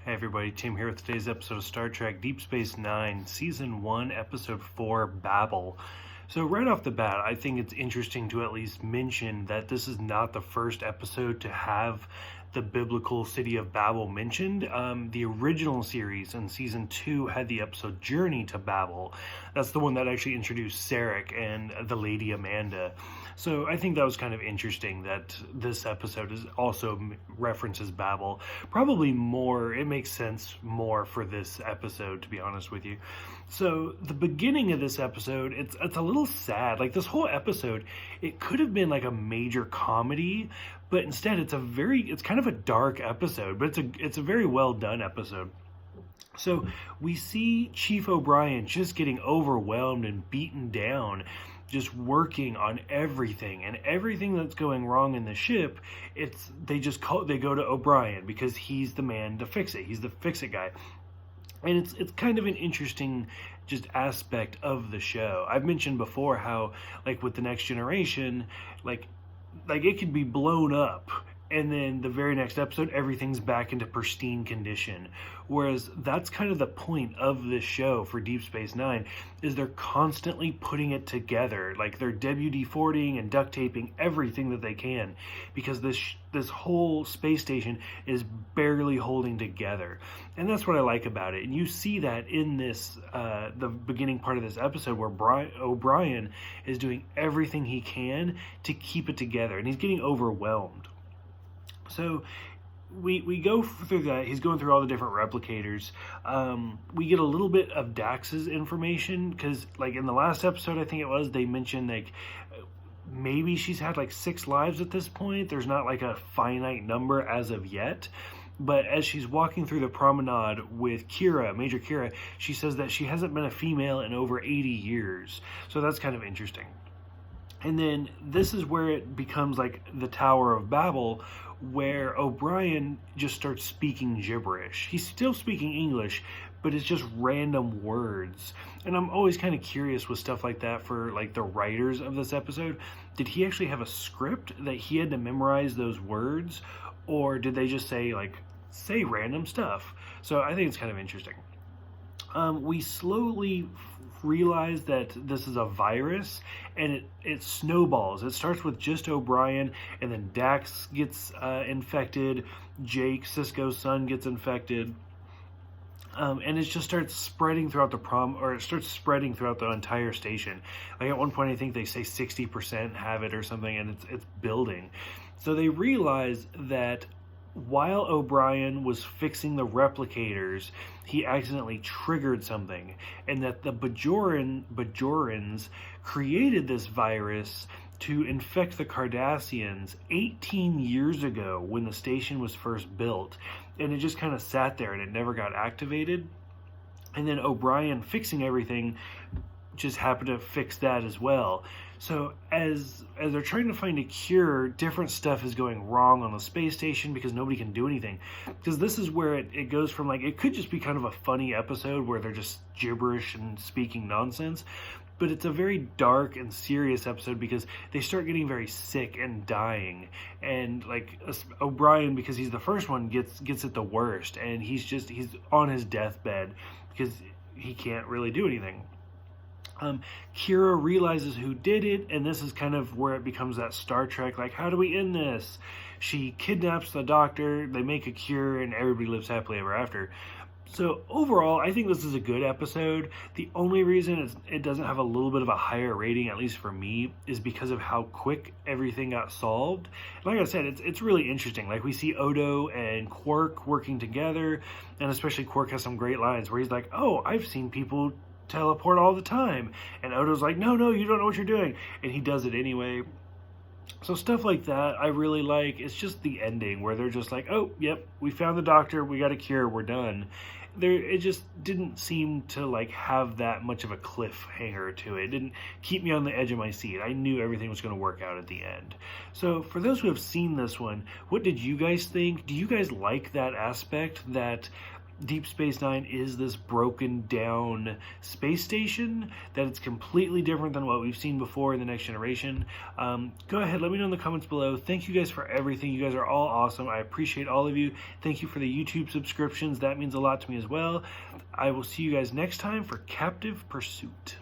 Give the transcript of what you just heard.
Hey everybody, Tim here with today's episode of Star Trek Deep Space Nine, Season 1, Episode 4, Babel. So right off the bat, I think it's interesting to at least mention that this is not the first episode to have the biblical city of Babel mentioned. The original series in Season 2 had the episode Journey to Babel. That's the one that actually introduced Sarek and the Lady Amanda. So I think that was kind of interesting that this episode is also references Babel. Probably more, it makes sense more for this episode, to be honest with you. So the beginning of this episode, it's a little sad. Like this whole episode, it could have been like a major comedy, but instead it's kind of a dark episode, but it's a very well done episode. So we see Chief O'Brien just getting overwhelmed and beaten down, just working on everything, and everything that's going wrong in the ship. They go to O'Brien because he's the man to fix it. He's the fix it guy. And it's kind of an interesting just aspect of the show. I've mentioned before how, like with the Next Generation, like it could be blown up, and then the very next episode everything's back into pristine condition. Whereas that's kind of the point of this show for Deep Space Nine, is they're constantly putting it together. Like they're WD-40ing and duct taping everything that they can, because this whole space station is barely holding together. And that's what I like about it. And you see that in this the beginning part of this episode, where O'Brien is doing everything he can to keep it together, and he's getting overwhelmed. So we go through that. He's going through all the different replicators. We get a little bit of Dax's information, because like in the last episode, I think it was, they mentioned like maybe she's had like 6 lives at this point. There's not like a finite number as of yet. But as she's walking through the promenade with Kira, Major Kira, she says that she hasn't been a female in over 80 years. So that's kind of interesting. And then this is where it becomes like the Tower of Babel, where O'Brien just starts speaking gibberish. He's still speaking English, but it's just random words. And I'm always kind of curious with stuff like that for like the writers of this episode. Did he actually have a script that he had to memorize those words? Or did they just say random stuff? So I think it's kind of interesting. We slowly realize that this is a virus, and it snowballs. It starts with just O'Brien, and then Dax gets infected. Jake, Sisko's son, gets infected. And it just starts spreading throughout the entire station. Like at one point, I think they say 60% have it or something, and it's building. So they realize that while O'Brien was fixing the replicators, he accidentally triggered something, and that the Bajorans created this virus to infect the Cardassians 18 years ago when the station was first built, and it just kind of sat there and it never got activated. And then O'Brien fixing everything just happened to fix that as well. So as they're trying to find a cure, different stuff is going wrong on the space station because nobody can do anything. Because this is where it goes from, like, it could just be kind of a funny episode where they're just gibberish and speaking nonsense, but it's a very dark and serious episode because they start getting very sick and dying. And like O'Brien, because he's the first one, gets it the worst, and he's on his deathbed because he can't really do anything. Kira realizes who did it, and this is kind of where it becomes that Star Trek, like, how do we end this? She kidnaps the doctor, they make a cure, and everybody lives happily ever after. So overall, I think this is a good episode. The only reason it doesn't have a little bit of a higher rating, at least for me, is because of how quick everything got solved. Like I said, it's really interesting. Like, we see Odo and Quark working together, and especially Quark has some great lines where he's like, oh, I've seen people teleport all the time, and Odo's like, no, you don't know what you're doing, and he does it anyway. So stuff like that I really like. It's just the ending where they're just like, oh, yep, we found the doctor, we got a cure, we're done. It just didn't seem to like have that much of a cliffhanger to it. It didn't keep me on the edge of my seat. I knew everything was going to work out at the end. So for those who have seen this one, what did you guys think? Do you guys like that aspect, that Deep Space Nine is this broken down space station, that it's completely different than what we've seen before in the Next Generation. Go ahead, let me know in the comments below. Thank you guys for everything. You guys are all awesome. I appreciate all of you. Thank you for the YouTube subscriptions. That means a lot to me as well. I will see you guys next time for Captive Pursuit.